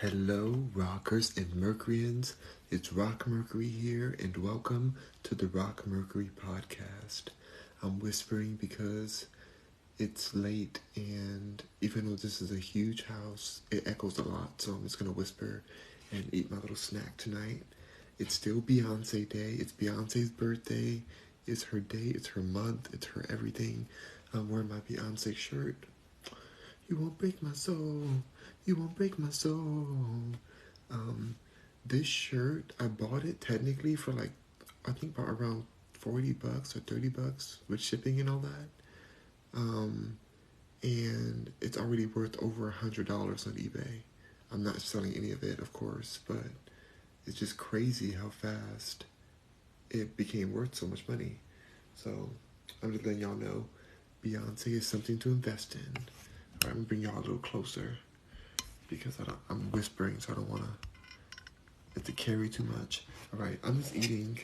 Hello, rockers and Mercuryans. It's Rock Mercury here, and welcome to the Rock Mercury podcast. I'm whispering because it's late, and even though this is a huge house, it echoes a lot, so I'm just gonna whisper and eat my little snack tonight. It's still Beyonce Day. It's Beyonce's birthday. It's her day. It's her month. It's her everything. I'm wearing my Beyonce shirt. You won't break my soul. You won't break my soul. Um, this shirt, I bought it technically for like, I think about around $40 or $30 with shipping and all that. Um, and it's already worth over $100 on eBay. I'm not selling any of it, of course, but it's just crazy how fast it became worth so much money. So I'm just letting y'all know Beyonce is something to invest in. All right, I'm gonna bring y'all a little closer because I'm whispering, so I don't want it to carry too much. All right, I'm just eating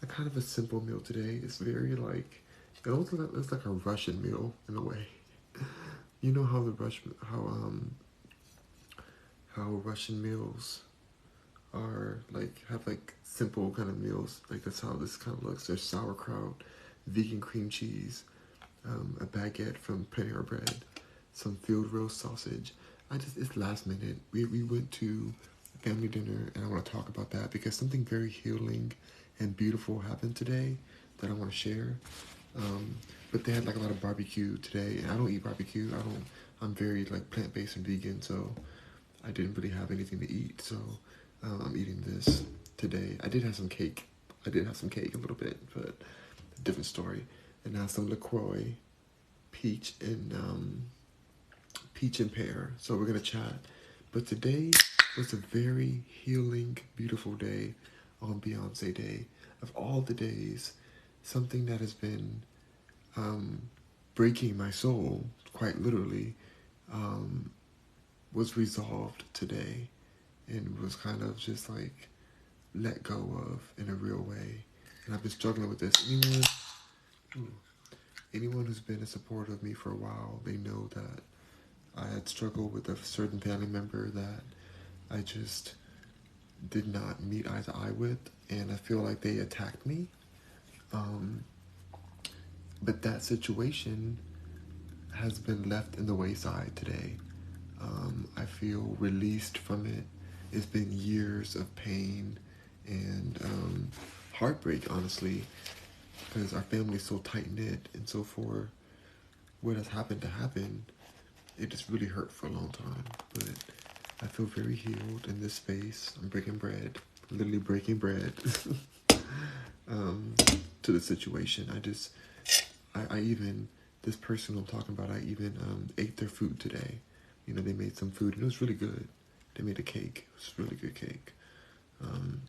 a kind of a simple meal today. It's very like it's like a Russian meal in a way. You know how the Rush how Russian meals are like have like simple kind of meals. Like that's how this kind of looks. There's sauerkraut, vegan cream cheese, a baguette from Panera Bread, some field roast sausage. It's last minute. We went to family dinner, and I want to talk about that because something very healing and beautiful happened today that I want to share. Um, but they had like a lot of barbecue today, and I don't eat barbecue. I don't. I'm very like plant based and vegan, so I didn't really have anything to eat. So I'm eating this today. I did have some cake. I did have some cake a little bit, but a different story. And now some LaCroix, peach and peach and pear. So we're gonna chat. But today was a very healing, beautiful day on Beyonce Day. Of all the days, something that has been um, breaking my soul, quite literally, um, was resolved today and was kind of just like let go of in a real way. And I've been struggling with this. Anyone who's been a supporter of me for a while, they know that I had struggled with a certain family member that I just did not meet eye to eye with, and I feel like they attacked me. Um, but that situation has been left in the wayside today. I feel released from it. It's been years of pain and heartbreak, honestly, because our family's so tight knit, and so for what has happened to happen, it just really hurt for a long time. But I feel very healed in this space. I'm breaking bread, literally breaking bread um, to the situation. I even, this person I'm talking about, I even ate their food today. You know, they made some food and it was really good. They made a cake. It was a really good cake. Um,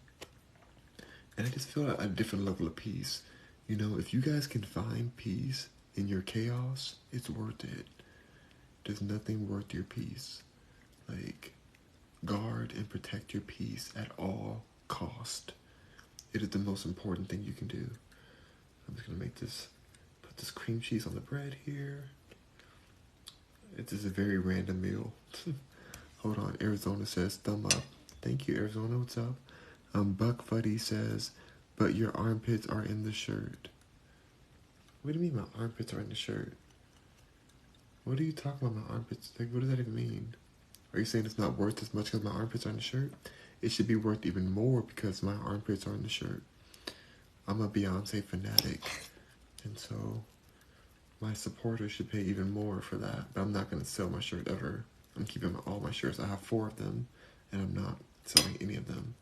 and I just feel a different level of peace. You know, if you guys can find peace in your chaos, it's worth it. There's nothing worth your peace. Like, guard and protect your peace at all cost. It is the most important thing you can do. I'm just gonna put this cream cheese on the bread here. It is a very random meal. Hold on, Arizona says thumb up. Thank you, Arizona. What's up? Buck Fuddy says, but your armpits are in the shirt. What do you mean my armpits are in the shirt? What are you talking about, my armpits? Like, what does that even mean? Are you saying it's not worth as much because my armpits are in the shirt? It should be worth even more because my armpits are in the shirt. I'm a Beyonce fanatic, and so my supporters should pay even more for that. But I'm not going to sell my shirt ever. I'm keeping all my shirts. I have 4 of them, and I'm not selling any of them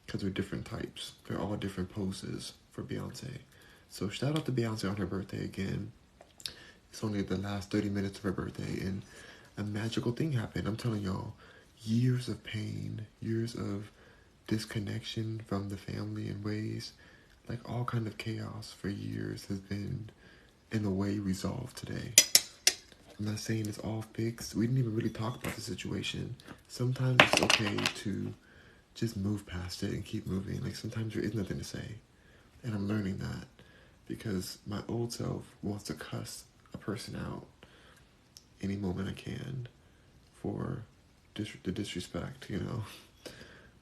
because they're different types. They're all different poses for Beyonce. So shout out to Beyonce on her birthday again. It's only the last 30 minutes of her birthday, and a magical thing happened. I'm telling y'all, years of pain, years of disconnection from the family in ways, like all kind of chaos for years has been, in a way, resolved today. I'm not saying it's all fixed. We didn't even really talk about the situation. Sometimes it's okay to just move past it and keep moving. Like sometimes there is nothing to say. And I'm learning that because my old self wants to cuss a person out any moment I can for the disrespect, you know.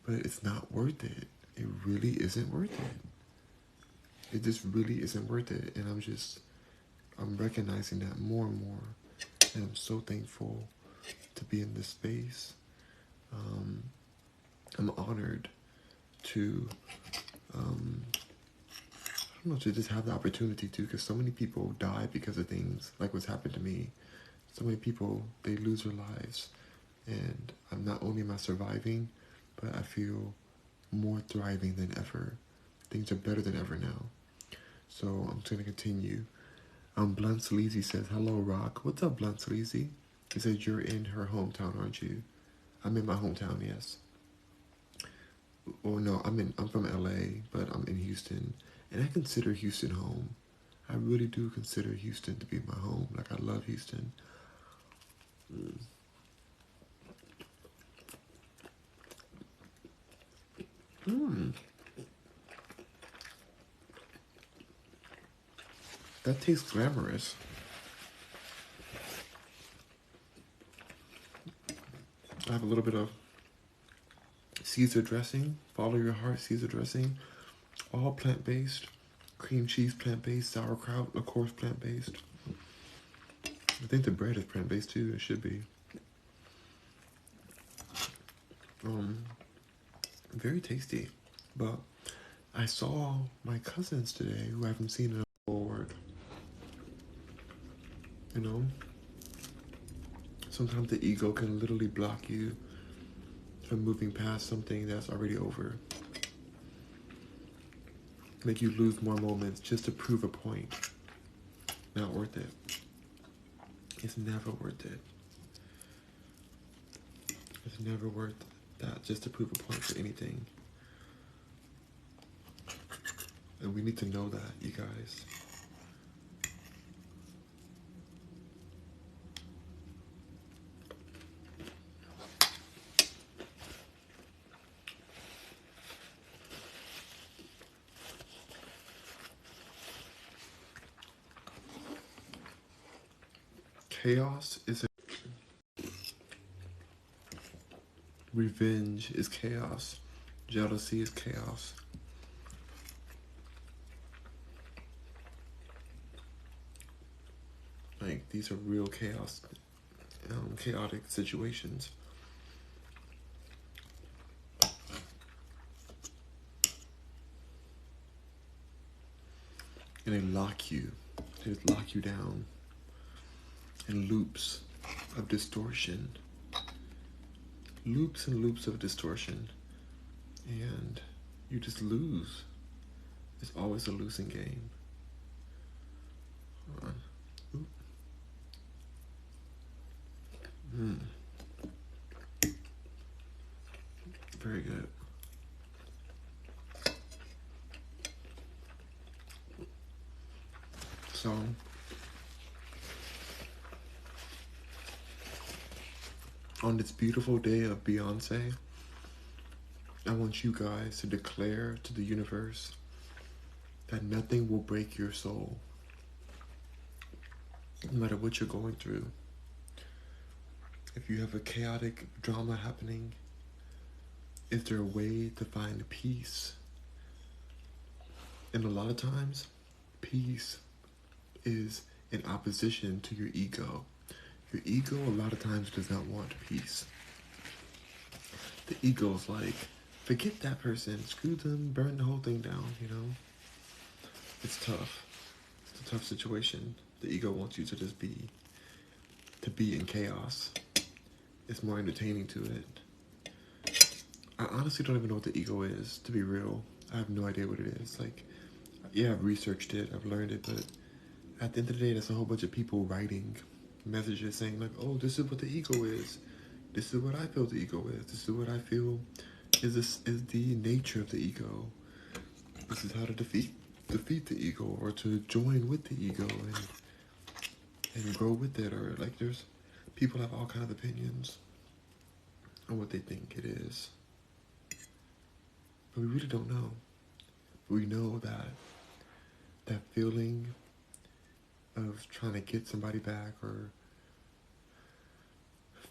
But it's not worth it. It really isn't worth it. It just really isn't worth it. And I'm recognizing that more and more. And I'm so thankful to be in this space. Um, I'm honored to, I don't know, to just have the opportunity to, because so many people die because of things like what's happened to me. So many people, they lose their lives. And I'm not only am I surviving, but I feel more thriving than ever. Things are better than ever now. So I'm just going to continue. Blunt Sleazy says, hello, Rock. What's up, Blunt Sleazy? He says, you're in her hometown, aren't you? I'm in my hometown, yes. Or no, I'm from LA, but I'm in Houston. And I consider Houston home. I really do consider Houston to be my home. Like, I love Houston. That tastes glamorous. I have a little bit of Caesar dressing. Follow your heart, Caesar dressing. All plant-based. Cream cheese plant-based. Sauerkraut, of course, plant-based. I think the bread is plant-based too. It should be. Very tasty. But I saw my cousins today who I haven't seen in a forward. You know? Sometimes the ego can literally block you from moving past something that's already over. Make you lose more moments just to prove a point. Not worth it. It's never worth it. It's never worth that just to prove a point for anything. And we need to know that, you guys. Chaos is revenge is chaos. Jealousy is chaos. Like, these are real chaotic situations. And they lock you. They just lock you down in loops of distortion. Loops and loops of distortion. And you just lose. It's always a losing game. Very good. So, on this beautiful day of Beyonce, I want you guys to declare to the universe that nothing will break your soul. No matter what you're going through. If you have a chaotic drama happening, is there a way to find peace? And a lot of times, peace is in opposition to your ego. Your ego a lot of times does not want peace. The ego's like, forget that person, screw them, burn the whole thing down, you know? It's tough. It's a tough situation. The ego wants you to just be in chaos. It's more entertaining to it. I honestly don't even know what the ego is, to be real. I have no idea what it is. Like, yeah, I've researched it, I've learned it, but at the end of the day, that's a whole bunch of people writing messages saying like, oh, this is what the ego is. This is what I feel the ego is. This is what I feel is the nature of the ego. This is how to defeat the ego, or to join with the ego and grow with it. Or like, there's people have all kind of opinions on what they think it is, but we really don't know. We know that feeling of trying to get somebody back, or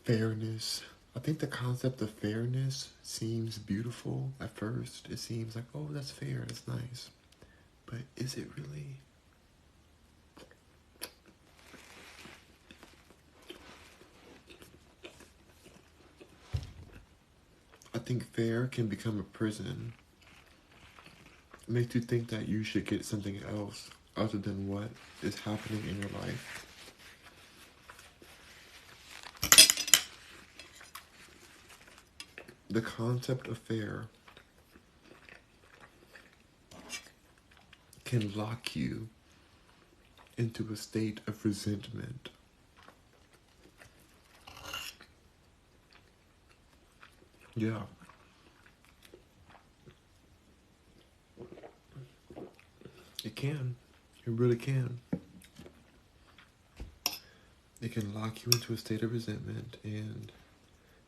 fairness, I think the concept of fairness seems beautiful at first. It seems like, oh, that's fair, that's nice. But is it really? I think fair can become a prison. It makes you think that you should get something else other than what is happening in your life. The concept of fair can lock you into a state of resentment. Yeah. It can. It really can. It can lock you into a state of resentment, and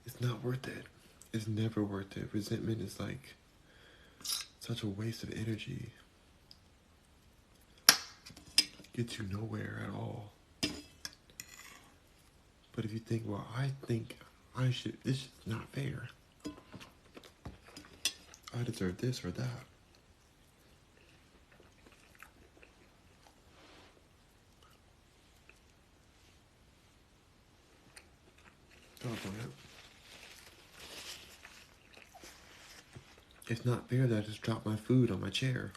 it's not worth it. It's never worth it. Resentment is like such a waste of energy. Gets you nowhere at all. But if you think, well, I think this is not fair. I deserve this or that. Doggone it. It's not fair that I just dropped my food on my chair.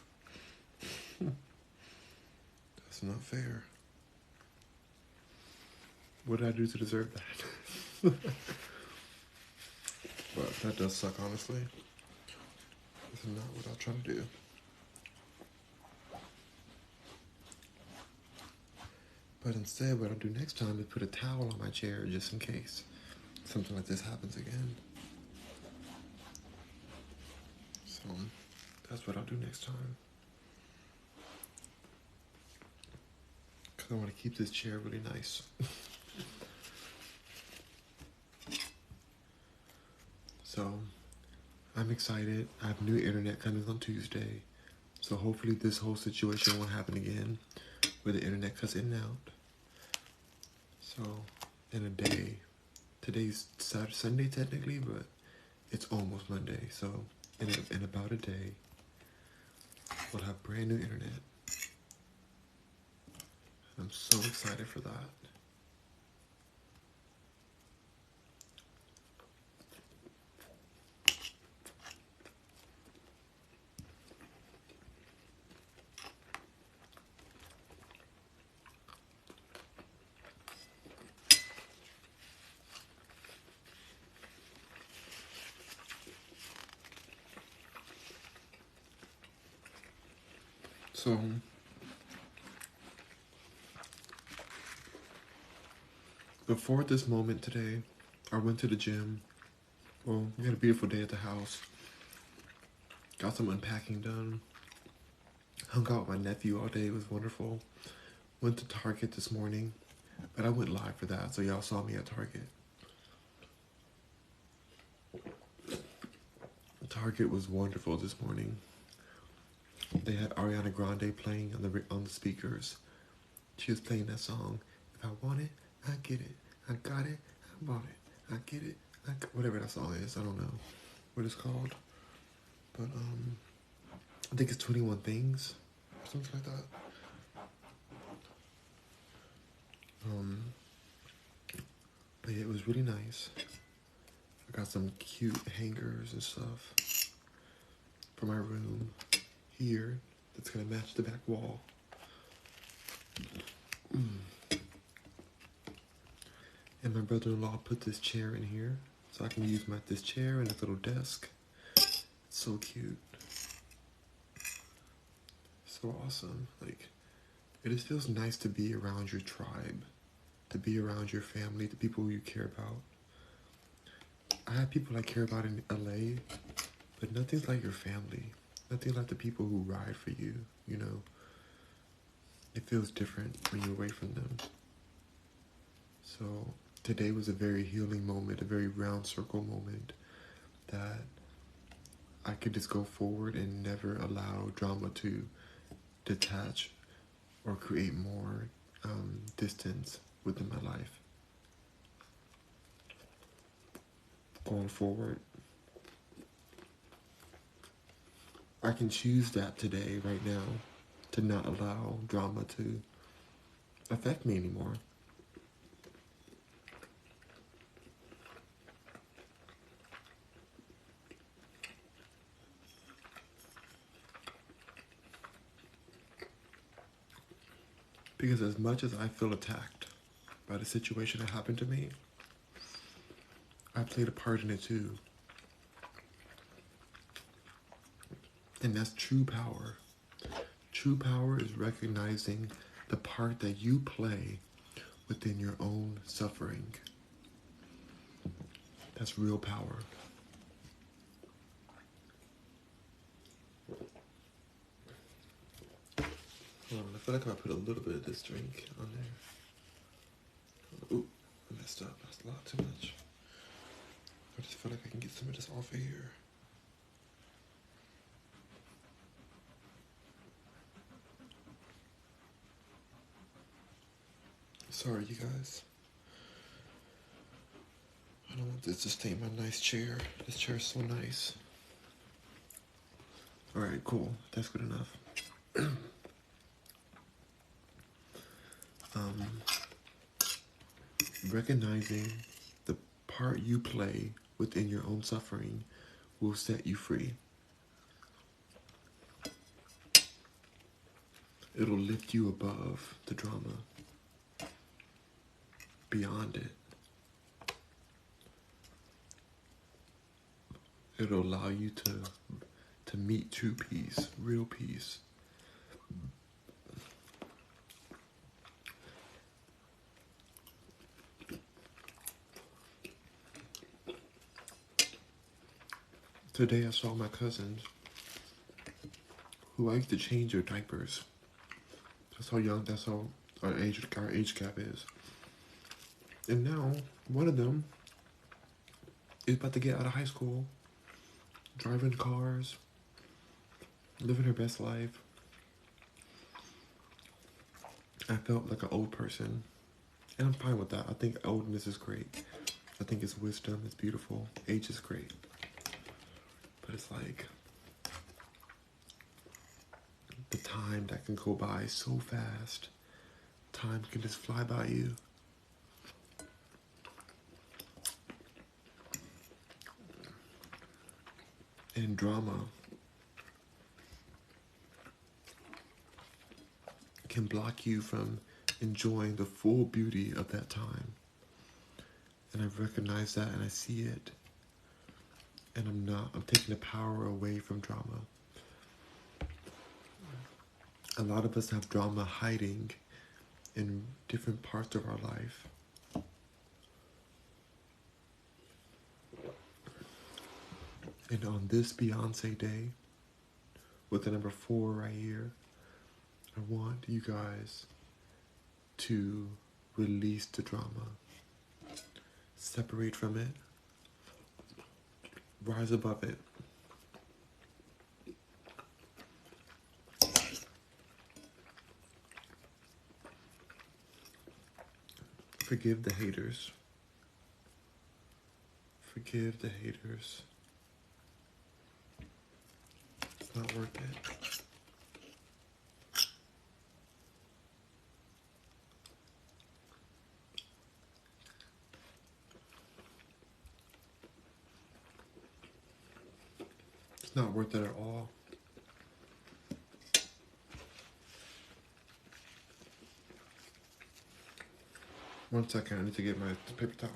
That's not fair. What did I do to deserve that? But that does suck, honestly. This is not what I'll try to do. But instead, what I'll do next time is put a towel on my chair just in case something like this happens again. So that's what I'll do next time. Because I want to keep this chair really nice. So I'm excited. I have new internet coming on Tuesday. So hopefully this whole situation won't happen again where the internet cuts in and out. So in a day, today's Saturday, Sunday technically, but it's almost Monday. So in about a day, we'll have brand new internet. I'm so excited for that. So before this moment today, I went to the gym. Well, we had a beautiful day at the house. Got some unpacking done. Hung out with my nephew all day. It was wonderful. Went to Target this morning, but I went live for that, so y'all saw me at Target. Target was wonderful this morning. They had Ariana Grande playing on the speakers. She was playing that song. If I want it, I get it. I got it. I bought it. I get it. Whatever that song is, I don't know what it's called, but I think it's 21 Things or something like that. But yeah, it was really nice. I got some cute hangers and stuff for my room here that's gonna match the back wall. And my brother-in-law put this chair in here so I can use this chair and this little desk. It's so cute. So awesome. Like, it just feels nice to be around your tribe, to be around your family, the people who you care about. I have people I care about in LA, but nothing's like your family. Nothing like the people who ride for you, you know. It feels different when you're away from them. So today was a very healing moment, a very round circle moment that I could just go forward and never allow drama to detach or create more distance within my life. going forward. I can choose that today, right now, to not allow drama to affect me anymore. Because as much as I feel attacked by the situation that happened to me, I played a part in it too. And that's true power. True power is recognizing the part that you play within your own suffering. That's real power. I feel like if I put a little bit of this drink on there. Ooh, I messed up. That's a lot too much. I just feel like I can get some of this off of here. Sorry, you guys. I don't want this to stain my nice chair. This chair is so nice. Alright, cool. That's good enough. Recognizing the part you play within your own suffering will set you free. It'll lift you above the drama, beyond it. It'll allow you to meet true peace, real peace. Today I saw my cousins who I used to change their diapers. That's how our age gap is. And now, one of them is about to get out of high school, driving cars, living her best life. I felt like an old person, and I'm fine with that. I think oldness is great. I think it's wisdom, it's beautiful. Age is great. But it's like, the time that can go by so fast. Time can just fly by you. And drama can block you from enjoying the full beauty of that time. And I've recognized that and I see it. And I'm taking the power away from drama. A lot of us have drama hiding in different parts of our life. And on this Beyonce day, with the number 4 right here, I want you guys to release the drama. Separate from it. Rise above it. Forgive the haters. Forgive the haters. It's not worth it. It's not worth it at all. One second, I need to get my paper towel.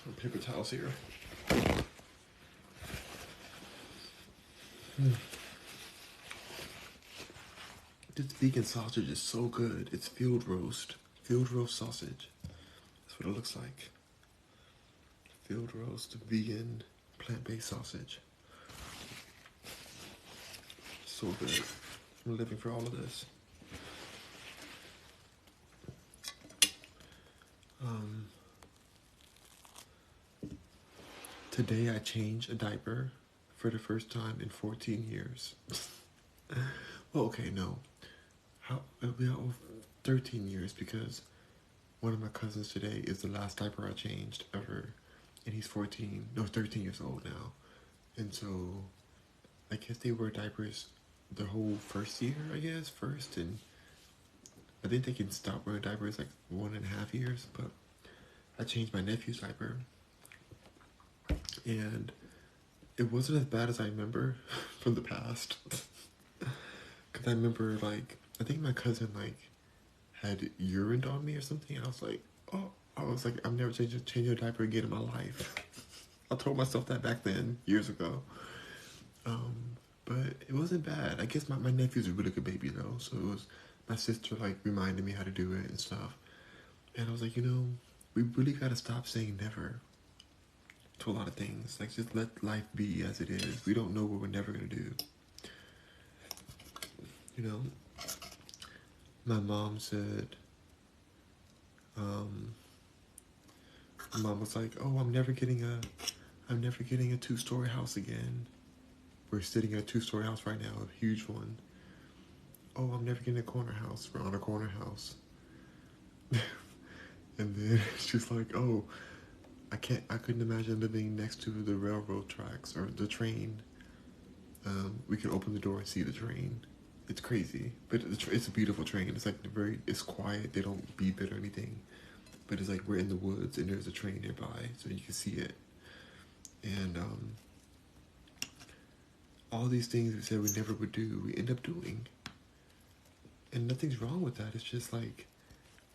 Some paper towels here. This vegan sausage is so good. It's field roast sausage. That's what it looks like. Field roast, vegan, plant-based sausage. So good. I'm living for all of this. Today I changed a diaper for the first time in 14 years. Well, okay, no. 13 years because one of my cousins today is the last diaper I changed ever. And he's 14, no, 13 years old now. And so I guess they wear diapers the whole first year, I guess, first. And I think they can stop wearing diapers like 1.5 years. But I changed my nephew's diaper. And it wasn't as bad as I remember from the past. Because I remember, like, I think my cousin, like, had urined on me or something. And I was like, oh, I was like, I'm never changing a diaper again in my life. I told myself that back then, years ago. But it wasn't bad. I guess my nephew's a really good baby, though. So it was, my sister, like, reminded me how to do it and stuff. And I was like, we really got to stop saying never to a lot of things. Like, just let life be as it is. We don't know what we're never going to do. My mom said, my mom was like, oh, I'm never getting a 2-story house again. We're sitting in a 2-story house right now, a huge one. Oh, I'm never getting a corner house. We're on a corner house. And then she's like, oh, I couldn't imagine living next to the railroad tracks or the train. We could open the door and see the train. It's crazy, but it's a beautiful train. It's like it's quiet. They don't beep it or anything, but it's like we're in the woods and there's a train nearby, so you can see it. And all these things we said we never would do, we end up doing. And nothing's wrong with that. It's just like,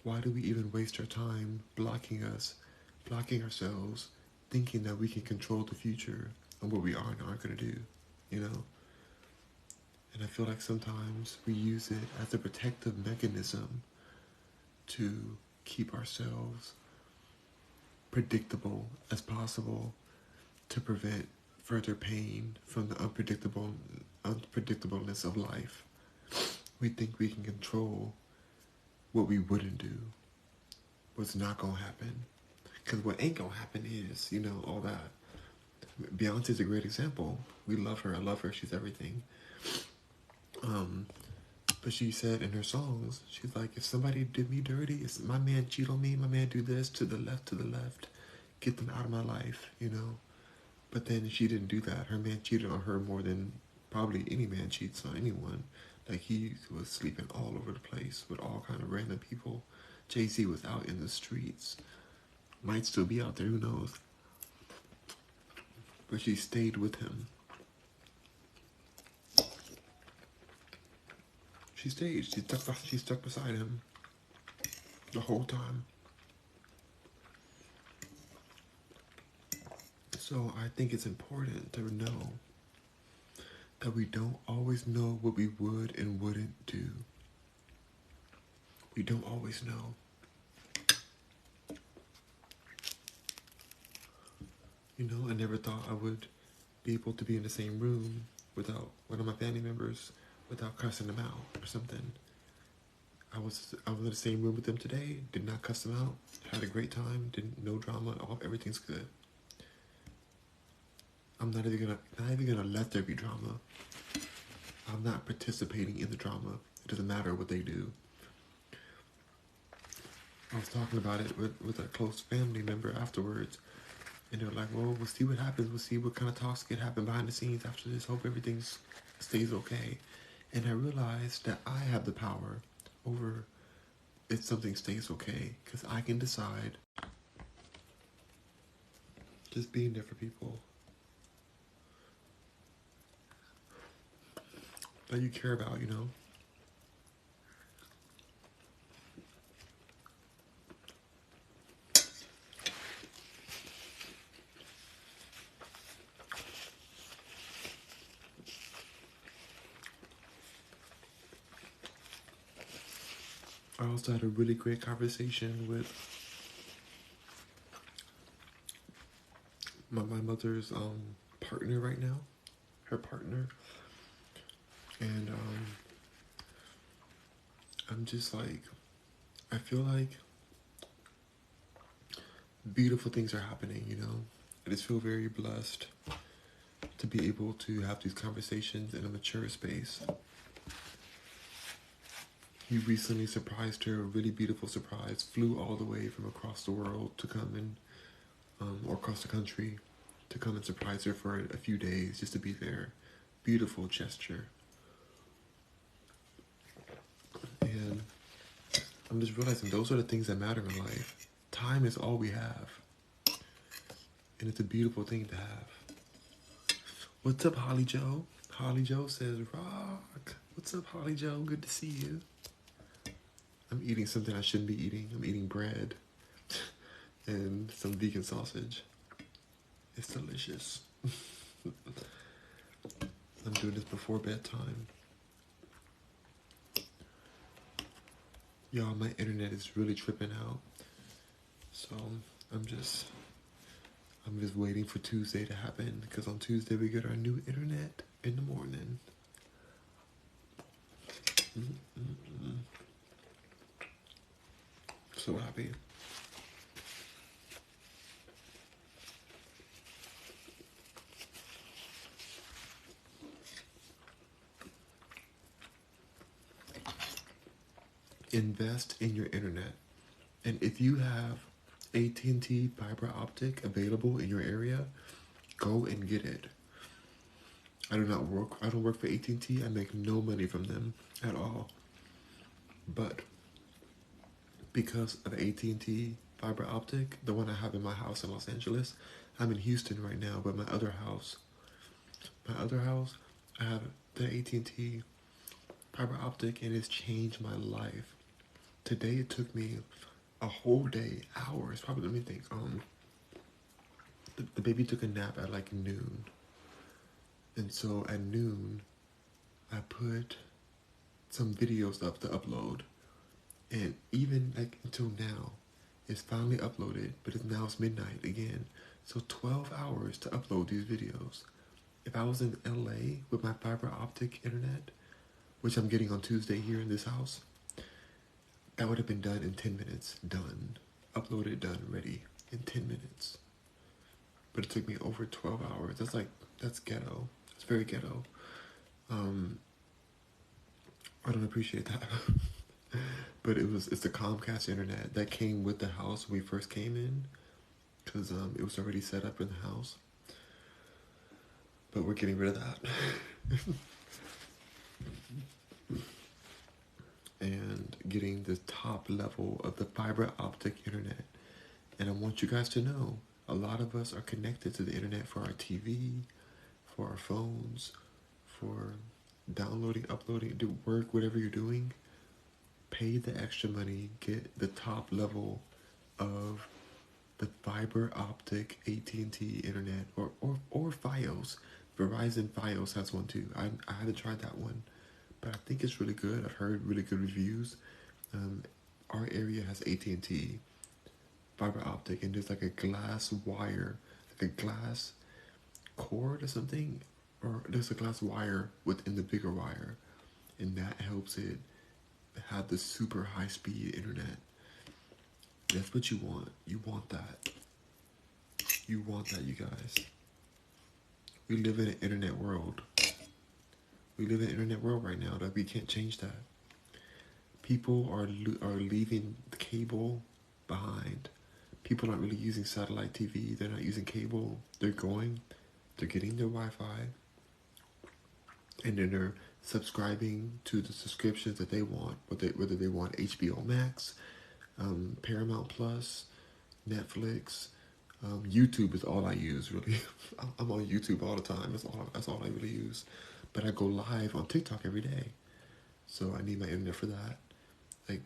why do we even waste our time blocking ourselves, thinking that we can control the future and what we are and aren't going to do, And I feel like sometimes we use it as a protective mechanism to keep ourselves predictable as possible, to prevent further pain from the unpredictableness of life. We think we can control what we wouldn't do, what's not going to happen. Because what ain't going to happen is, all that. Beyonce's a great example. We love her. I love her. She's everything. But she said in her songs, she's like, if somebody did me dirty, if my man cheat on me, my man do this, to the left, get them out of my life, But then she didn't do that. Her man cheated on her more than probably any man cheats on anyone. Like, he was sleeping all over the place with all kind of random people. Jay-Z was out in the streets. Might still be out there, who knows. But she stayed with him. She stayed. She stuck beside him the whole time. So I think it's important to know that we don't always know what we would and wouldn't do. We don't always know. I never thought I would be able to be in the same room without one of my family members without cussing them out or something. I was in the same room with them today, did not cuss them out, had a great time, no drama, everything's good. I'm not even gonna let there be drama. I'm not participating in the drama. It doesn't matter what they do. I was talking about it with a close family member afterwards, and they were like, well, we'll see what happens. We'll see what kind of talks could happen behind the scenes after this. Hope everything stays okay. And I realized that I have the power over if something stays okay, because I can decide just being there for people that you care about, I also had a really great conversation with my mother's partner right now, her partner, and I'm just like, I feel like beautiful things are happening, I just feel very blessed to be able to have these conversations in a mature space. he recently surprised her, a really beautiful surprise, flew all the way from across the world to come and, or across the country, to come and surprise her for a few days, just to be there. Beautiful gesture. And I'm just realizing those are the things that matter in life. Time is all we have. And it's a beautiful thing to have. What's up, Holly Joe? Holly Joe says, Rock. What's up, Holly Joe? Good to see you. I'm eating something I shouldn't be eating. I'm eating bread and some vegan sausage. It's delicious. I'm doing this before bedtime. Y'all, my internet is really tripping out. So I'm just waiting for Tuesday to happen, because on Tuesday we get our new internet in the morning. So happy. Invest in your internet. And if you have AT&T fiber optic available in your area, go and get it. I don't work for AT&T. I make no money from them at all. But because of AT&T fiber optic, the one I have in my house in Los Angeles, I'm in Houston right now, but my other house, I have the AT&T fiber optic, and it's changed my life. Today it took me a whole day, hours, probably, let me think. The baby took a nap at like noon. And so at noon, I put some videos up to upload. And even like until now, it's finally uploaded, but it's midnight again. So 12 hours to upload these videos. If I was in LA with my fiber optic internet, which I'm getting on Tuesday here in this house, that would have been done in 10 minutes. Done. Uploaded, done, ready in 10 minutes. But it took me over 12 hours. That's ghetto. It's very ghetto. I don't appreciate that. But it's the Comcast internet that came with the house when we first came in, because it was already set up in the house. But we're getting rid of that. And getting the top level of the fiber optic internet. And I want you guys to know, a lot of us are connected to the internet for our TV, for our phones, for downloading, uploading, do work, whatever you're doing. Pay the extra money, get the top level of the fiber optic AT&T internet, or Fios. Verizon Fios has one too. I haven't tried that one, but I think it's really good. I've heard really good reviews. Our area has AT&T fiber optic, and there's like a glass wire, like a glass cord or something, or there's a glass wire within the bigger wire, and that helps it have the super high speed internet. That's what you want. You want that. You want that, you guys. We live in an internet world. We live in an internet world right now that we can't change that. People are leaving the cable behind. People aren't really using satellite TV. They're not using cable. They're getting their Wi-Fi, and then they're subscribing to the subscriptions that they want, whether they want HBO Max, Paramount Plus, Netflix, YouTube is all I use, really. I'm on YouTube all the time. That's all I really use. But I go live on TikTok every day, so I need my internet for that. Like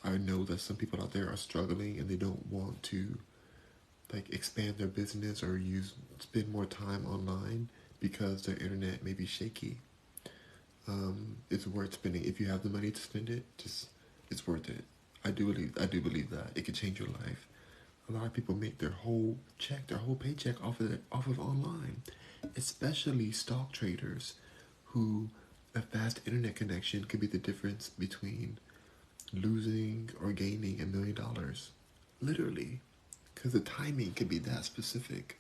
I know that some people out there are struggling, and they don't want to like expand their business or spend more time online because their internet may be shaky. It's worth spending. If you have the money to spend it, it's worth it. I do believe that it could change your life. A lot of people make their whole paycheck off of online, especially stock traders, who a fast internet connection could be the difference between losing or gaining $1 million, literally, because the timing could be that specific.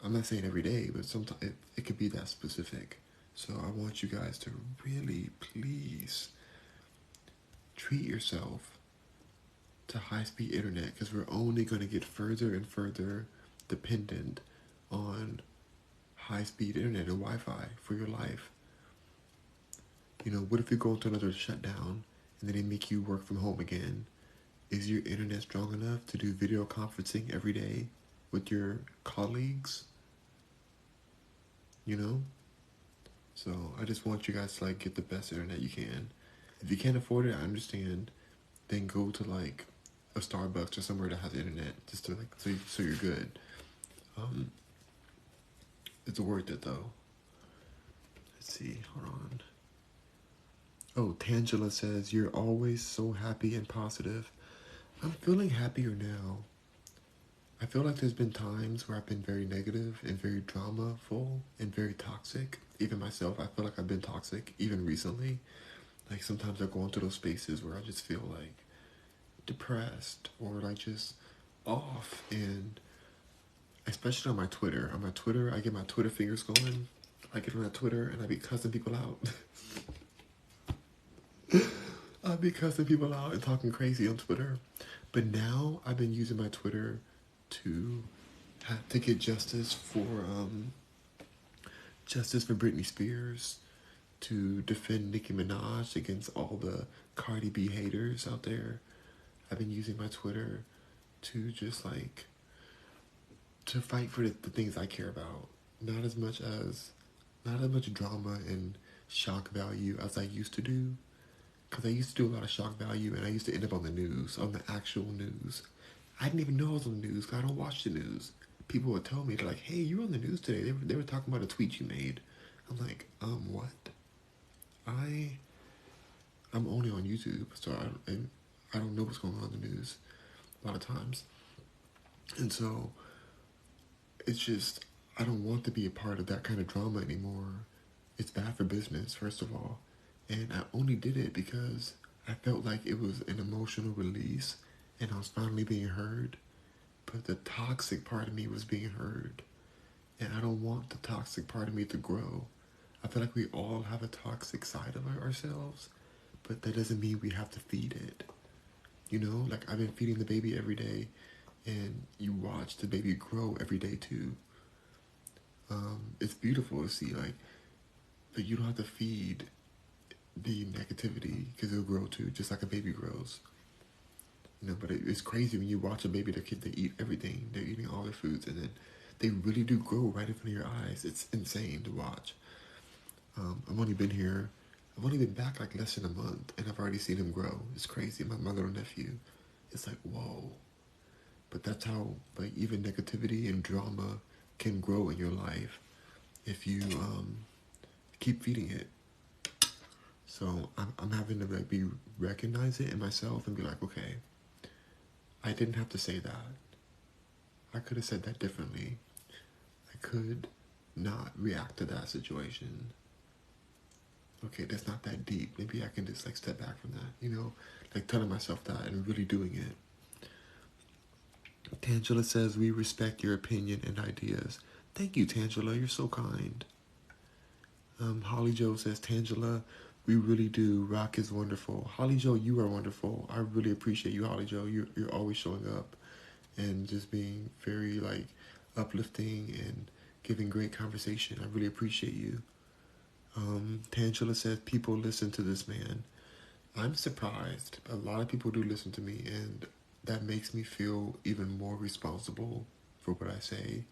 I'm not saying every day, but sometimes it could be that specific. So I want you guys to really, please treat yourself to high-speed internet, because we're only going to get further and further dependent on high-speed internet and Wi-Fi for your life. You know, what if we go into another shutdown and then they make you work from home again? Is your internet strong enough to do video conferencing every day with your colleagues? You know? So I just want you guys to like get the best internet you can. If you can't afford it, I understand. Then go to like a Starbucks or somewhere that has internet, just to like so you're good. Um, it's worth it though. Let's see. Hold on. Oh, Tangela says you're always so happy and positive. I'm feeling happier now. I feel like there's been times where I've been very negative and very drama-full and very toxic. Even myself, I feel like I've been toxic, even recently. Like sometimes I go into those spaces where I just feel like depressed or like just off. And especially on my Twitter. On my Twitter, I get my Twitter fingers going. I get on that Twitter and I be cussing people out. I be cussing people out and talking crazy on Twitter. But now I've been using my Twitter to to get justice for Britney Spears, to defend Nicki Minaj against all the Cardi B haters out there. I've been using my Twitter to just like to fight for the things I care about. Not as much drama and shock value as I used to do. Because I used to do a lot of shock value and I used to end up on the news, on the actual news. I didn't even know I was on the news because I don't watch the news. People would tell me, they're like, hey, you were on the news today. They were talking about a tweet you made. I'm like, what? I, I'm only on YouTube, so I don't know what's going on in the news a lot of times. And so it's just, I don't want to be a part of that kind of drama anymore. It's bad for business, first of all. And I only did it because I felt like it was an emotional release and I was finally being heard. But the toxic part of me was being heard. And I don't want the toxic part of me to grow. I feel like we all have a toxic side of ourselves, but that doesn't mean we have to feed it. You know, like I've been feeding the baby every day, and you watch the baby grow every day too. It's beautiful to see, like, but you don't have to feed the negativity because it'll grow too, just like a baby grows. You know, but it's crazy when you watch a baby, the kid, they eat everything. They're eating all their foods, and then they really do grow right in front of your eyes. It's insane to watch. I've only been here, I've only been back like less than a month, and I've already seen him grow. It's crazy. My little nephew, it's like, whoa. But that's how, like, even negativity and drama can grow in your life if you keep feeding it. So I'm having to like recognize it in myself and be like, okay, I didn't have to say that. I could have said that differently. I could not react to that situation. Okay, that's not that deep. Maybe I can just like step back from that, you know, like telling myself that and really doing it. Tangela says, we respect your opinion and ideas. Thank you, Tangela. You're so kind. Holly Joe says, Tangela, we really do. Rock is wonderful. Holly Joe, you are wonderful. I really appreciate you, Holly Joe. You're always showing up and just being very like uplifting and giving great conversation. I really appreciate you. Tangela says, people listen to this man. I'm surprised. A lot of people do listen to me, and that makes me feel even more responsible for what I say.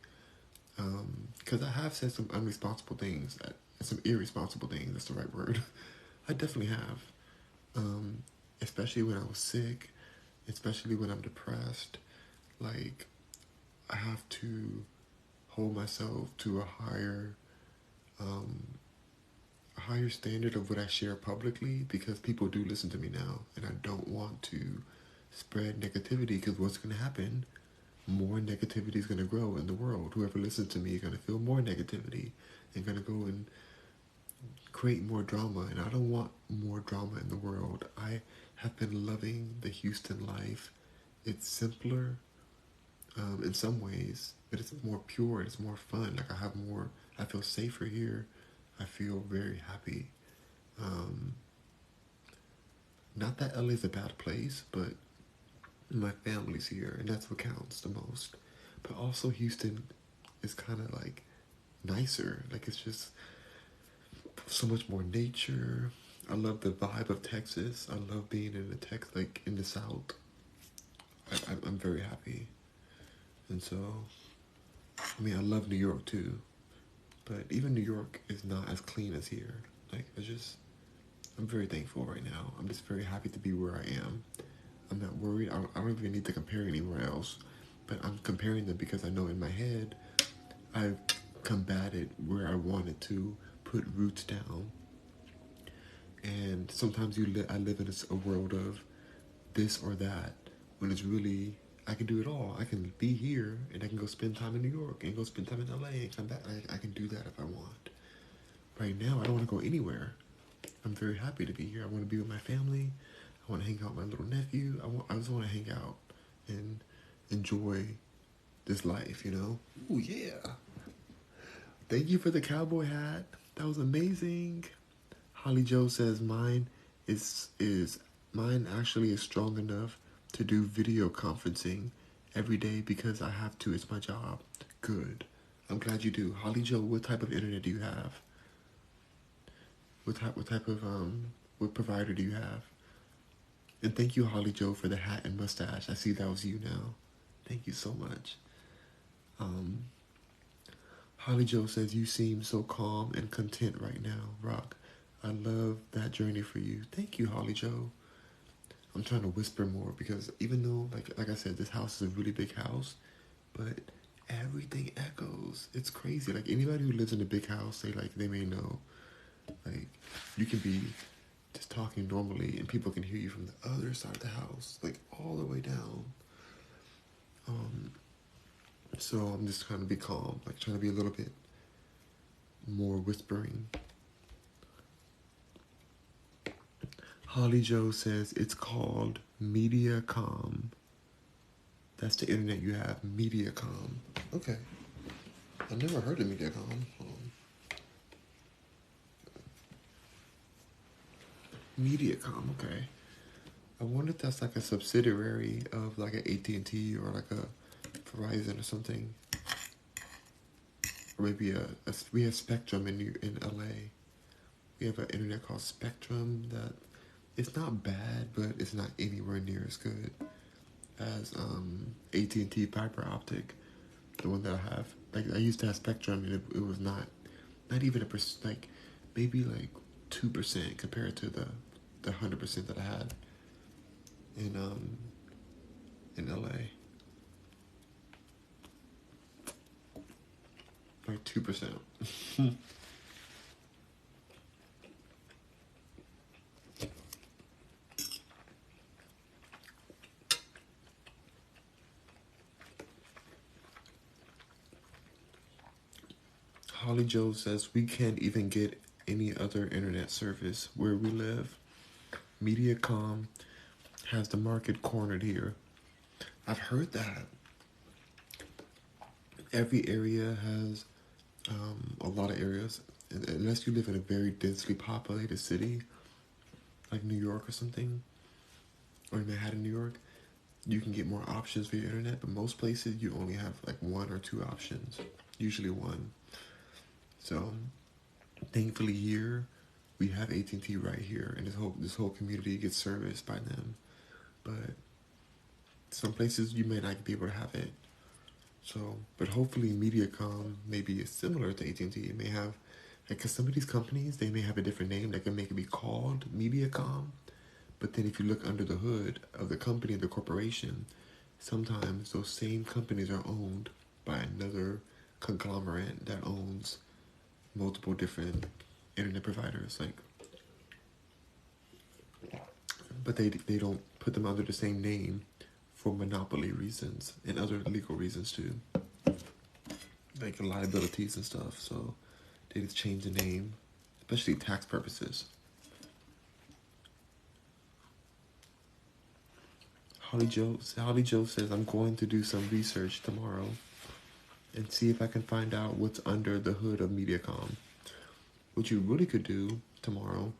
Because I have said some unresponsible things, some irresponsible things, that's the right word. I definitely have. Especially when I was sick, especially when I'm depressed. Like, I have to hold myself to a higher standard of what I share publicly, because people do listen to me now, and I don't want to spread negativity, because what's going to happen, more negativity is going to grow in the world. Whoever listens to me is going to feel more negativity and going to go and create more drama, and I don't want more drama in the world. I have been loving the Houston life. It's simpler in some ways, but it's more pure, it's more fun. Like I feel safer here. I feel very happy. Um, Not that LA is a bad place, but my family's here, and that's what counts the most. But also, Houston is kind of like nicer. Like, it's just so much more nature. I love the vibe of Texas. I love being in like in the South. I'm very happy, and so I mean I love New York too, but even New York is not as clean as here. Like it's just I'm very thankful right now. I'm just very happy to be where I am. I'm not worried. I don't even need to compare anywhere else, but I'm comparing them because I know in my head I've combated where I wanted to put roots down. And sometimes I live in a world of this or that when it's really I can do it all. I can be here and I can go spend time in New York and go spend time in LA and come back. I can do that if I want. Right now, I don't want to go anywhere. I'm very happy to be here. I want to be with my family. I want to hang out with my little nephew. I just want to hang out and enjoy this life, you know? Oh, yeah. Thank you for the cowboy hat. That was amazing. Holly Joe says is mine actually is strong enough to do video conferencing every day because I have to. It's my job. Good. I'm glad you do. Holly Joe, what type of internet do you have? What provider do you have? And thank you, Holly Joe, for the hat and mustache. I see that was you now. Thank you so much. Um, Holly Joe says, you seem so calm and content right now, Rock. I love that journey for you. Thank you, Holly Joe. I'm trying to whisper more because even though, like I said, this house is a really big house, but everything echoes. It's crazy. Like anybody who lives in a big house, they may know, like you can be just talking normally and people can hear you from the other side of the house, like all the way down. So I'm just trying to be calm, like trying to be a little bit more whispering. Holly Joe says it's called MediaCom. That's the internet you have, MediaCom. Okay. I never heard of MediaCom. MediaCom, okay. I wonder if that's like a subsidiary of like an AT&T or like a Verizon or something. Or maybe we have Spectrum in LA. We have an internet called Spectrum that it's not bad, but it's not anywhere near as good as AT&T fiber optic, the one that I have. Like I used to have Spectrum, and it was not even a percent, like maybe like 2% compared to the 100% that I had in LA. Like 2%. Holly Joe says we can't even get any other internet service where we live. Mediacom has the market cornered here. I've heard that. Every area has a lot of areas, unless you live in a very densely populated city, like New York or something, or Manhattan, New York, you can get more options for your internet, but most places you only have like one or two options, usually one. So thankfully here, we have AT&T right here, and this whole community gets serviced by them. But some places you may not be able to have it. So, but hopefully MediaCom maybe is similar to AT&T. It may have, like, cause some of these companies, they may have a different name that can make it be called MediaCom. But then if you look under the hood of the company, the corporation, sometimes those same companies are owned by another conglomerate that owns multiple different internet providers. Like, but they don't put them under the same name for monopoly reasons and other legal reasons too, like liabilities and stuff. So they just change the name, especially tax purposes. Holly Joe says I'm going to do some research tomorrow and see if I can find out what's under the hood of MediaCom. What you really could do tomorrow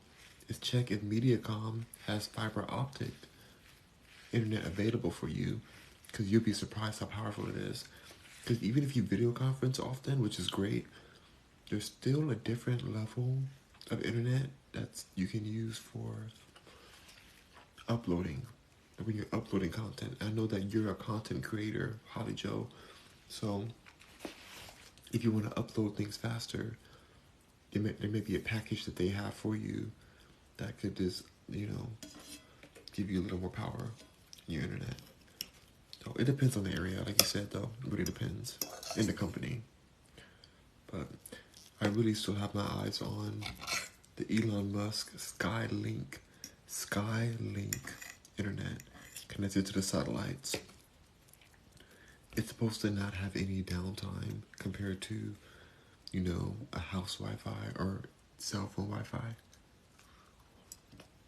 is check if Mediacom has fiber optic internet available for you, because you'll be surprised how powerful it is. Because even if you video conference often, which is great, there's still a different level of internet that's you can use for uploading. When you're uploading content, I know that you're a content creator, Holly Joe. So if you want to upload things faster, there may be a package that they have for you that could just, give you a little more power in your internet. So it depends on the area, like you said, though. It really depends. In the company. But I really still have my eyes on the Elon Musk Skylink internet connected to the satellites. It's supposed to not have any downtime compared to, a house Wi-Fi or cell phone Wi-Fi,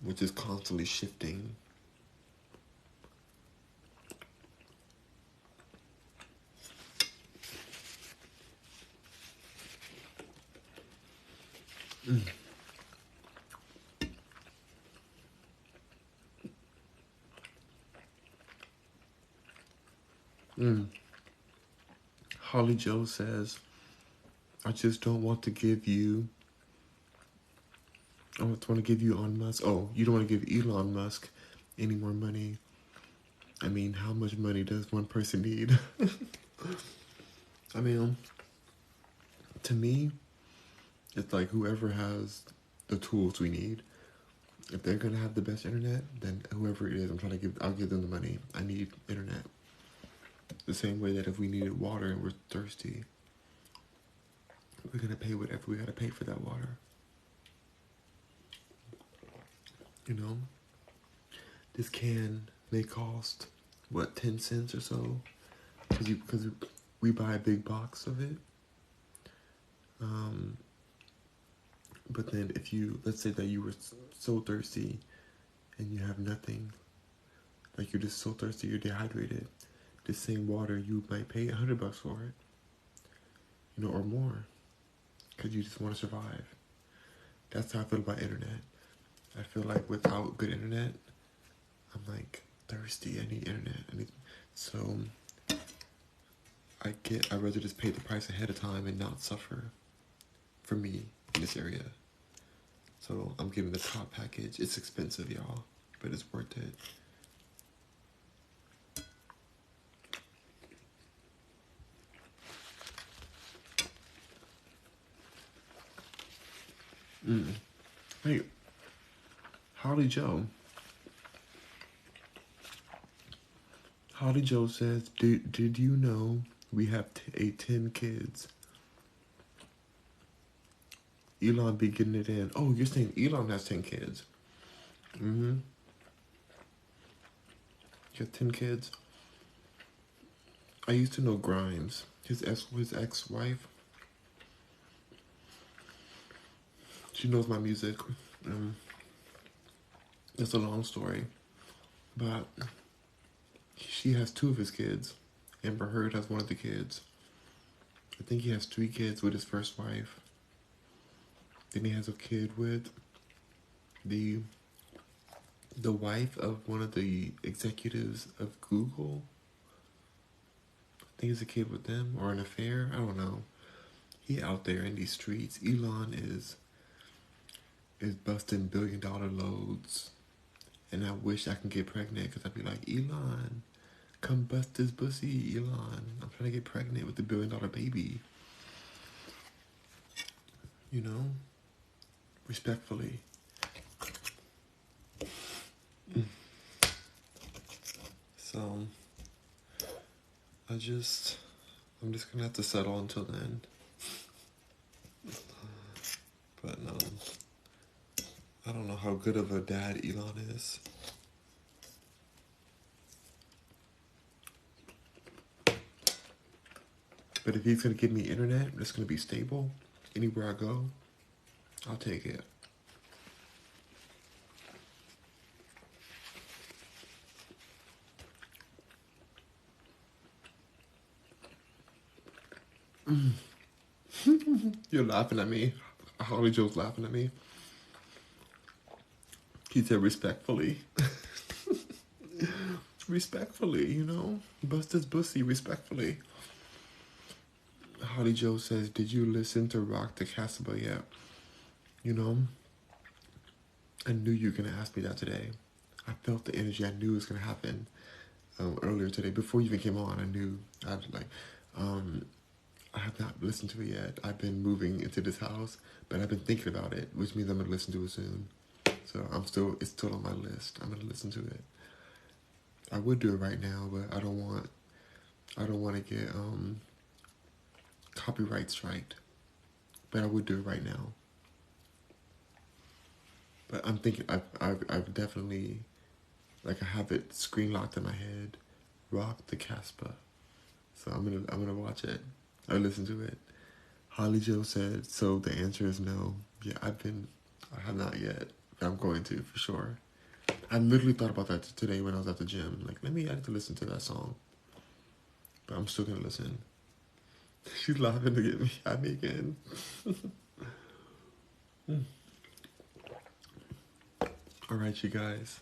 which is constantly shifting. Holly Joe says, I just don't want to give you, I don't want to give you on Musk. Oh, you don't want to give Elon Musk any more money. I mean, how much money does one person need? I mean, to me, it's like whoever has the tools we need. If they're gonna have the best internet, then whoever it is, I'll give them the money. I need internet. The same way that if we needed water and we're thirsty, we're gonna pay whatever we gotta pay for that water. This can may cost, 10 cents or so, because we buy a big box of it. But then let's say that you were so thirsty and you have nothing, like you're just so thirsty, you're dehydrated, the same water, you might pay $100 for it, or more, because you just want to survive. That's how I feel about internet. I feel like without good internet, I'm like thirsty, I need internet. So I'd rather just pay the price ahead of time and not suffer, for me, in this area. So I'm giving the top package. It's expensive, y'all, but it's worth it. Hey, Holly Joe. Holly Joe says, did you know we have 10 kids? Elon be getting it in. Oh, you're saying Elon has 10 kids? You got 10 kids? I used to know Grimes, his ex-wife. She knows my music. It's a long story, but she has 2 of his kids. Amber Heard has one of the kids. I think he has 3 kids with his first wife. Then he has a kid with the wife of one of the executives of Google. I think he's a kid with them, or an affair. I don't know. He out there in these streets. Elon is busting $1 billion loads. And I wish I can get pregnant, because I'd be like, Elon, come bust this pussy, Elon. I'm trying to get pregnant with the $1 billion baby. Respectfully. So, I'm just gonna have to settle until then. But no, I don't know how good of a dad Elon is. But if he's gonna give me internet that's gonna be stable anywhere I go, I'll take it. You're laughing at me. Holly Joe's laughing at me. He said respectfully. Respectfully, you know? Bust his pussy respectfully. Holly Joe says, did you listen to Rock the Casbah yet? You know, I knew you were going to ask me that today. I felt the energy. I knew it was going to happen earlier today. Before you even came on, I knew. I have not listened to it yet. I've been moving into this house, but I've been thinking about it, which means I'm going to listen to it soon. So it's still on my list. I'm going to listen to it. I would do it right now, but I don't want to get copyright striked. But I would do it right now. But I'm thinking I've definitely, like, I have it screen locked in my head. Rock the Casbah. So I'm gonna watch it. I listen to it. Holly Joe said, so the answer is no. Yeah, I have not yet. I'm going to for sure. I literally thought about that today when I was at the gym. Like, I need to listen to that song. But I'm still gonna listen. She's laughing to get me at me again. All right, you guys.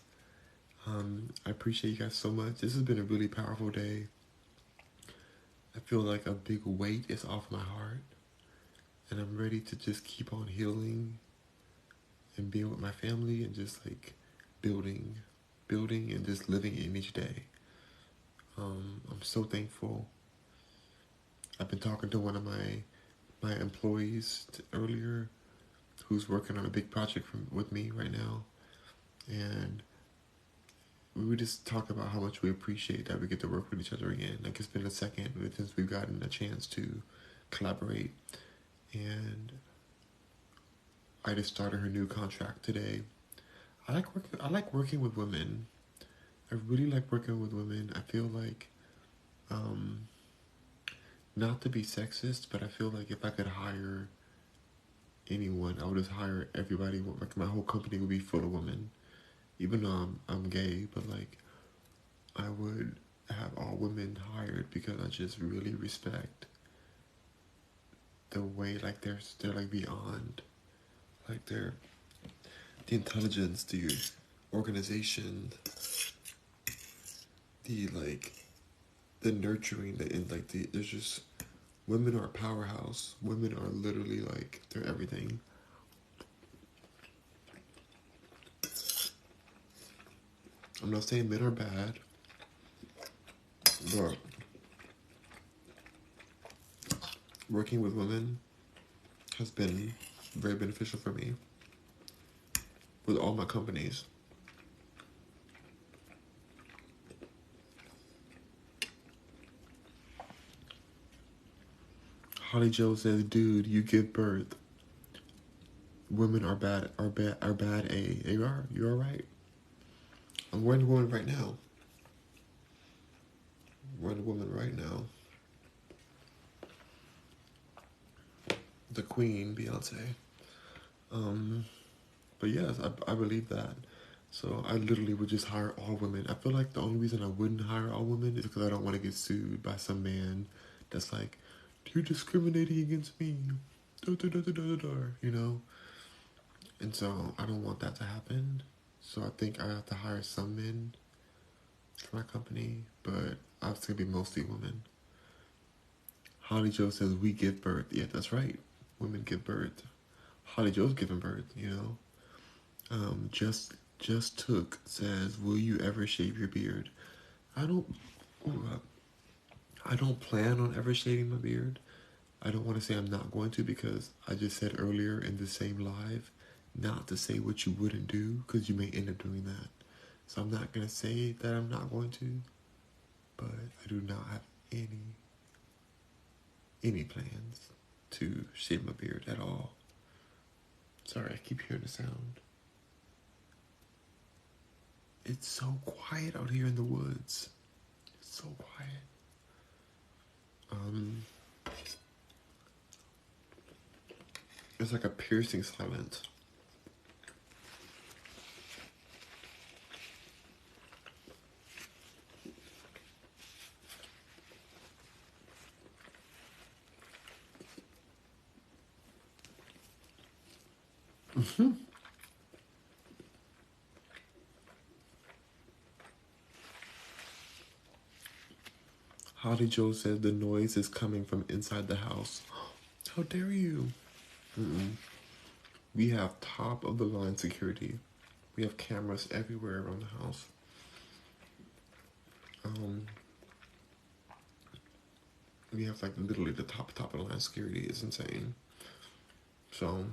I appreciate you guys so much. This has been a really powerful day. I feel like a big weight is off my heart. And I'm ready to just keep on healing and being with my family and just like building and just living in each day. I'm so thankful. I've been talking to one of my employees earlier who's working on a big project with me right now. And we would just talk about how much we appreciate that we get to work with each other again. Like, it's been a second since we've gotten a chance to collaborate. And I just started her new contract today. I like working with women. I really like working with women. I feel like, not to be sexist, but I feel like if I could hire anyone, I would just hire everybody. Like, my whole company would be full of women. Even though I'm gay, but like, I would have all women hired because I just really respect the way, like, they're like beyond, like, the intelligence, the organization, the nurturing, there's just, women are a powerhouse. Women are literally like, they're everything. I'm not saying men are bad, but working with women has been very beneficial for me with all my companies. Holly Joe says, dude, you give birth. Women are bad, A. You're right. I'm wearing a woman right now. Wearing a woman right now. The Queen, Beyonce. But yes, I believe that. So I literally would just hire all women. I feel like the only reason I wouldn't hire all women is because I don't want to get sued by some man that's like, you're discriminating against me. You know? And so I don't want that to happen. So I think I have to hire some men for my company, but it's going to be mostly women. Holly Joe says, we give birth. Yeah, that's right. Women give birth. Holly Joe's giving birth, you know? Just Took says, will you ever shave your beard? I don't plan on ever shaving my beard. I don't want to say I'm not going to, because I just said earlier in the same live not to say what you wouldn't do, because you may end up doing that. So I'm not going to say that I'm not going to, but I do not have any plans to shave my beard at all. Sorry, I keep hearing the sound. It's so quiet out here in the woods. It's so quiet. It's like a piercing silence. Holly Joe said the noise is coming from inside the house. How dare you? Mm-mm. We have top of the line security. We have cameras everywhere around the house. Um, we have like literally the top of the line security. Is insane. So,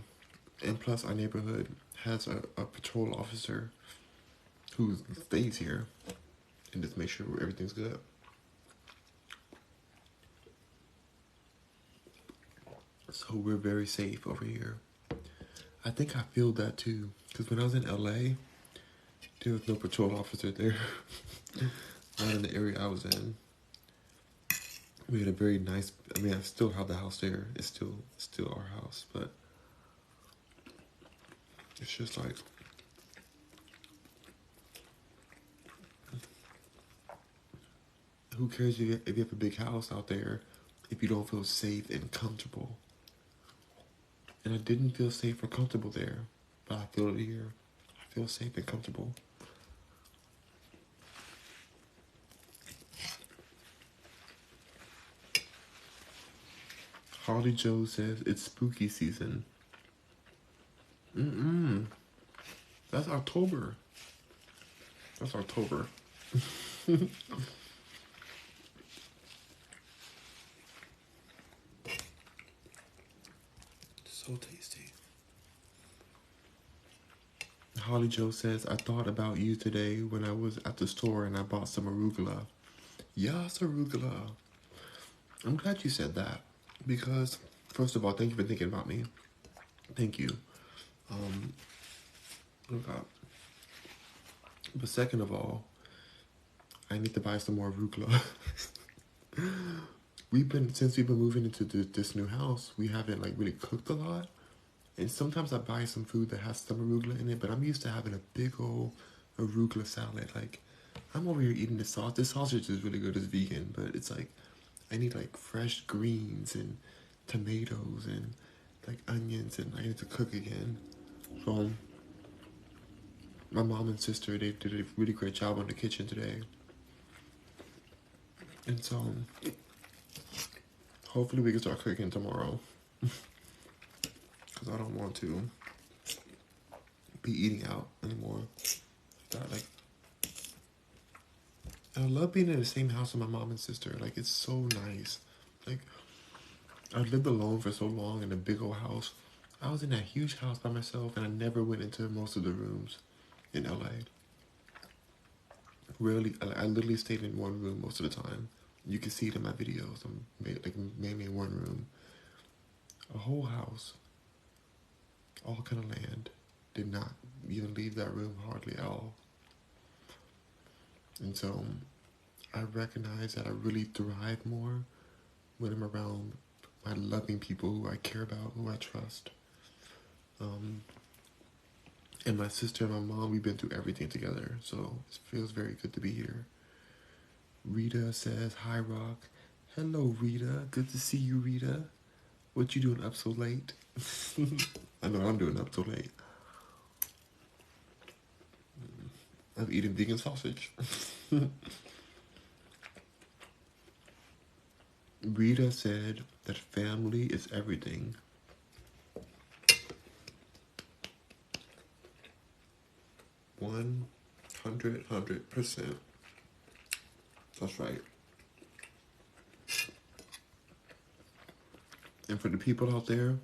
and plus our neighborhood has a patrol officer who stays here and just make sure everything's good. So we're very safe over here. I think I feel that too, because when I was in LA, there was no patrol officer there. Not in the area I was in. We had a very nice. I mean, I still have the house there. It's still our house, but it's just like who cares if you have a big house out there if you don't feel safe and comfortable. And I didn't feel safe or comfortable there, but I feel it here. I feel safe and comfortable. Harley Joe says it's spooky season. Mm-mm. That's October. That's October. So tasty. Holly Joe says, I thought about you today when I was at the store and I bought some arugula. Yes, arugula. I'm glad you said that because, first of all, thank you for thinking about me. Thank you. Okay. But second of all, I need to buy some more arugula. Since we've been moving into this new house, we haven't like really cooked a lot. And sometimes I buy some food that has some arugula in it, but I'm used to having a big old arugula salad. Like, I'm over here eating the sauce. This sausage is really good. It's vegan, but it's like, I need like fresh greens and tomatoes and like onions, and I need to cook again. So, my mom and sister, they did a really great job on the kitchen today. And so, hopefully we can start cooking tomorrow. Because I don't want to be eating out anymore. Like, I love being in the same house with my mom and sister. Like, it's so nice. Like, I lived alone for so long in a big old house. I was in that huge house by myself, and I never went into most of the rooms in LA. Rarely, I literally stayed in one room most of the time. You can see it in my videos. I'm mainly in one room. A whole house, all kind of land. Did not even leave that room hardly at all. And so I recognize that I really thrive more when I'm around my loving people who I care about, who I trust. And my sister and my mom, we've been through everything together, so it feels very good to be here. Rita says, hi, Rock. Hello, Rita. Good to see you, Rita. What you doing up so late? I know I'm doing up so late. I'm eating vegan sausage. Rita said that family is everything. 100%. That's right. And for the people out there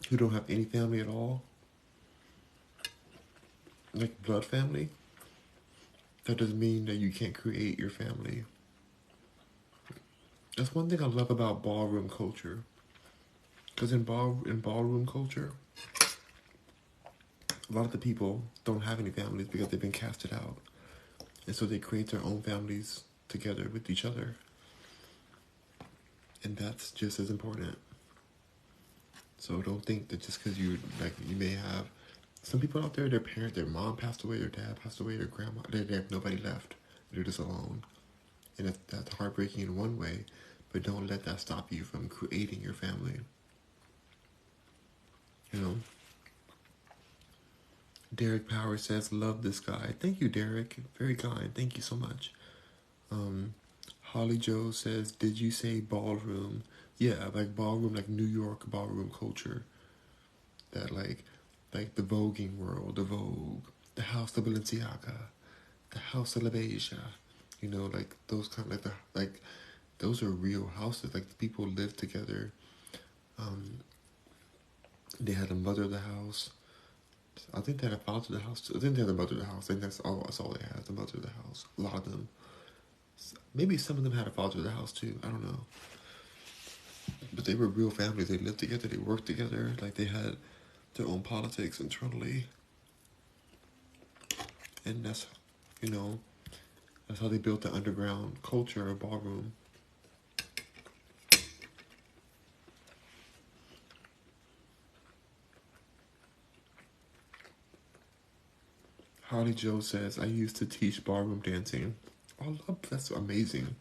who don't have any family at all, like blood family, that doesn't mean that you can't create your family. That's one thing I love about ballroom culture. Because in ballroom culture, a lot of the people don't have any families because they've been casted out. And so they create their own families together with each other. And that's just as important. So don't think that just because you may have some people out there, their mom passed away, their dad passed away, their grandma, they have nobody left. They're just alone. And that's heartbreaking in one way, but don't let that stop you from creating your family. You know, Derek Power says, love this guy. Thank you, Derek. Very kind. Thank you so much. Um, Holly Joe says, did you say ballroom? Yeah, like ballroom, like New York ballroom culture. That like the voguing world, the Vogue, the House of Balenciaga, the House of La Beja. You know, like those kind of like those are real houses. Like the people live together. Um, they had a mother of the house. I think they had a father of the house too. I think they had a mother of the house. I think that's all they had, the mother of the house. A lot of them. Maybe some of them had a father of the house too. I don't know. But they were real families. They lived together. They worked together. Like they had their own politics internally. And that's, you know, that's how they built the underground culture of ballroom. Holly Joe says, I used to teach ballroom dancing. Oh, that's amazing.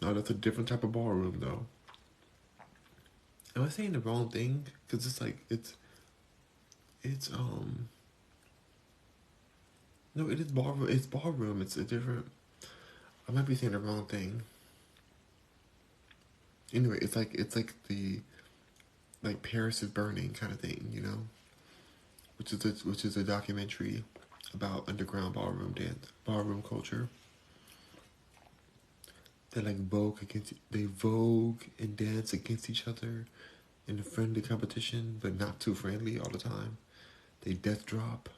No, that's a different type of ballroom, though. Am I saying the wrong thing? Because it's like, it's. No, it is ballroom. It's ballroom. It's a different. I might be saying the wrong thing. Anyway, it's like the like Paris is burning kind of thing, you know, which is a documentary about underground ballroom dance, ballroom culture. They vogue and dance against each other in a friendly competition, but not too friendly all the time. They death drop.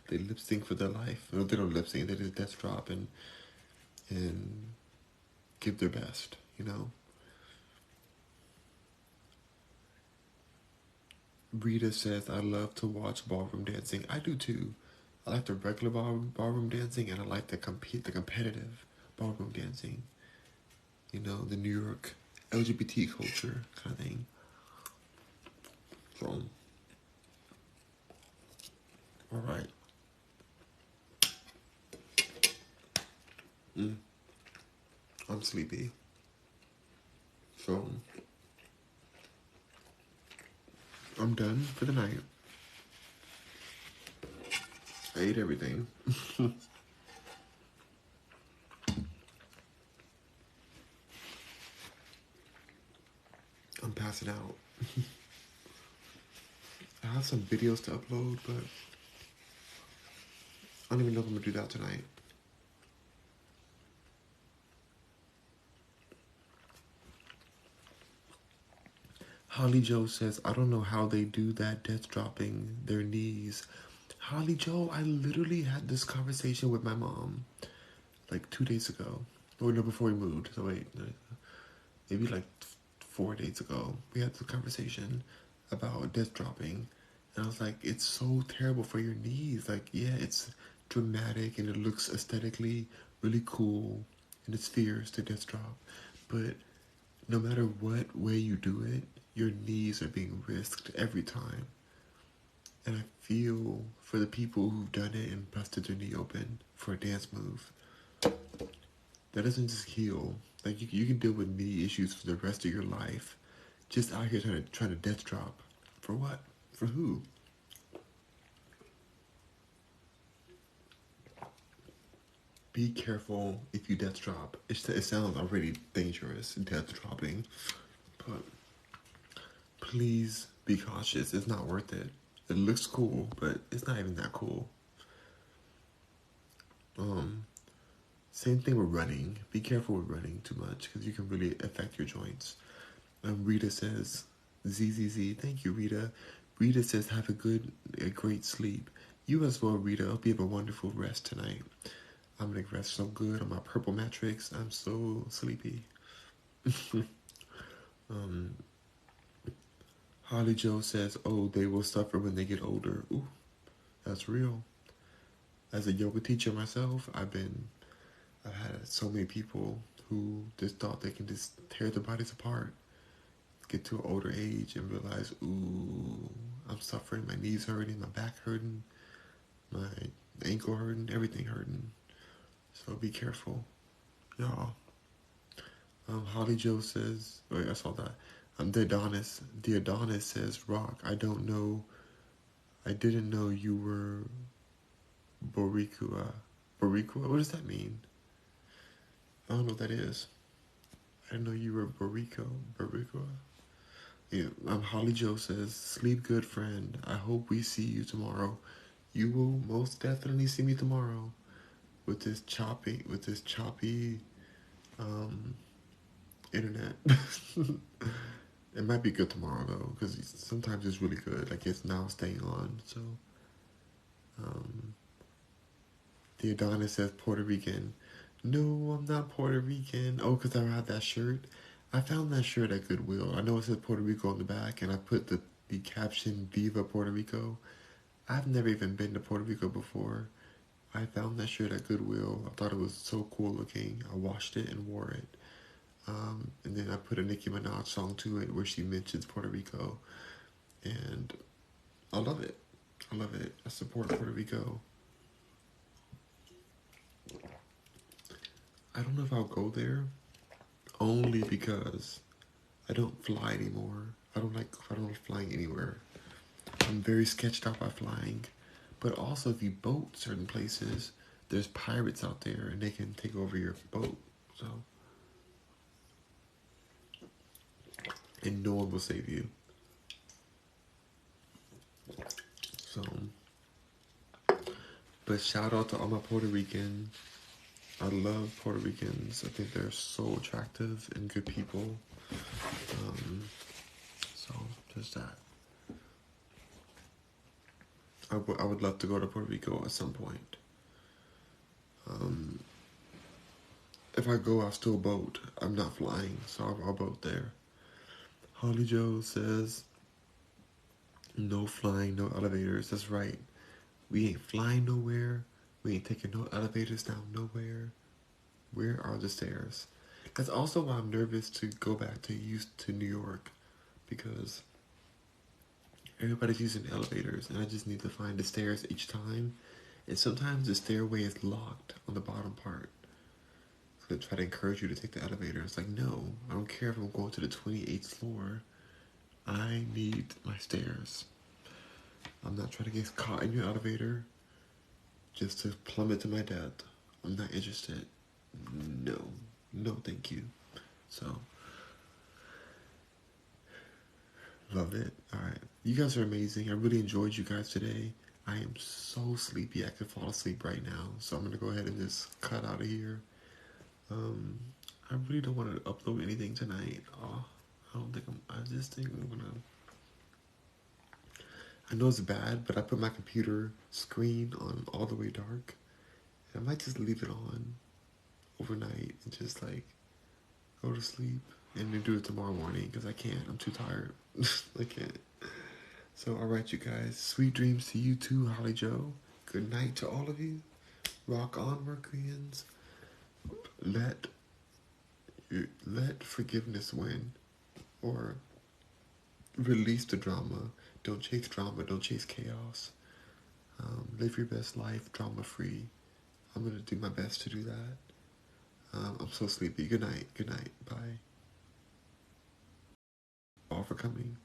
They lip sync for their life. No, they don't lip sync. They just death drop and give their best. You know. Rita says, I love to watch ballroom dancing. I do too. I like the regular ballroom dancing, and I like the competitive ballroom dancing. You know, the New York LGBT culture kind of thing. So, all right. Mm, I'm sleepy. So, I'm done for the night. I ate everything. I'm passing out. I have some videos to upload, but I don't even know if I'm gonna do that tonight. Holly Joe says, I don't know how they do that death dropping their knees. Holly Joe, I literally had this conversation with my mom like 2 days ago. Or no, before we moved. So wait, maybe like 4 days ago. We had this conversation about death dropping. And I was like, it's so terrible for your knees. Like, yeah, it's dramatic and it looks aesthetically really cool and it's fierce to death drop. But no matter what way you do it, your knees are being risked every time. And I feel for the people who've done it and busted their knee open for a dance move. That doesn't just heal. Like you can deal with knee issues for the rest of your life. Just out here trying to death drop. For what? For who? Be careful if you death drop. It sounds already dangerous, death dropping. But please be cautious. It's not worth it. It looks cool, but it's not even that cool. Um, Same thing with running. Be careful with running too much because you can really affect your joints. Rita says, ZZZ, thank you, Rita. Rita says, have a great sleep. You as well, Rita. Hope you have a wonderful rest tonight. I'm gonna rest so good on my purple mattress. I'm so sleepy. um, Holly Joe says, oh, they will suffer when they get older. Ooh, that's real. As a yoga teacher myself, I've had so many people who just thought they can just tear their bodies apart, get to an older age and realize, ooh, I'm suffering, my knees hurting, my back hurting, my ankle hurting, everything hurting. So be careful, y'all. Holly Joe says, wait, I saw that. The Adonis says, Rock, I didn't know you were Boricua. Boricua? What does that mean? I don't know what that is. I didn't know you were Boricua. Yeah, Holly Joe says, sleep good, friend. I hope we see you tomorrow. You will most definitely see me tomorrow with this choppy um, internet. It might be good tomorrow though, because sometimes it's really good. Like it's now staying on. So, um, the Adonis says Puerto Rican. No, I'm not Puerto Rican. Oh, because I had that shirt. I found that shirt at Goodwill. I know it says Puerto Rico on the back, and I put the caption Viva Puerto Rico. I've never even been to Puerto Rico before. I found that shirt at Goodwill. I thought it was so cool looking. I washed it and wore it. And then I put a Nicki Minaj song to it where she mentions Puerto Rico. And I love it. I love it. I support Puerto Rico. I don't know if I'll go there only because I don't fly anymore. I don't like flying anywhere. I'm very sketched out by flying. But also if you boat certain places, there's pirates out there and they can take over your boat. So and no one will save you. So but shout out to all my Puerto Ricans. I love Puerto Ricans. I think they're so attractive and good people. So just that. I would love to go to Puerto Rico at some point. If I go, I'll still boat. I'm not flying, so I'll boat there. Holly Joe says, no flying, no elevators. That's right. We ain't flying nowhere. We ain't taking no elevators down nowhere. Where are the stairs? That's also why I'm nervous to go back to New York, because everybody's using elevators, and I just need to find the stairs each time. And sometimes the stairway is locked on the bottom part. So they try to encourage you to take the elevator. It's like, no, I don't care if I'm going to the 28th floor. I need my stairs. I'm not trying to get caught in your elevator just to plummet to my death. I'm not interested. No. No, thank you. So, love it. Alright. You guys are amazing. I really enjoyed you guys today. I am so sleepy. I could fall asleep right now. So I'm going to go ahead and just cut out of here. I really don't want to upload anything tonight. Oh, I just think I'm going to. I know it's bad, but I put my computer screen on all the way dark. And I might just leave it on overnight and just like go to sleep and then do it tomorrow morning because I can't. I'm too tired. I can't. So, alright, you guys. Sweet dreams to you too, Holly Joe. Good night to all of you. Rock on, Mercuryans. Let forgiveness win. Or release the drama. Don't chase drama. Don't chase chaos. Live your best life, drama free. I'm going to do my best to do that. I'm so sleepy. Good night. Good night. Bye. All for coming.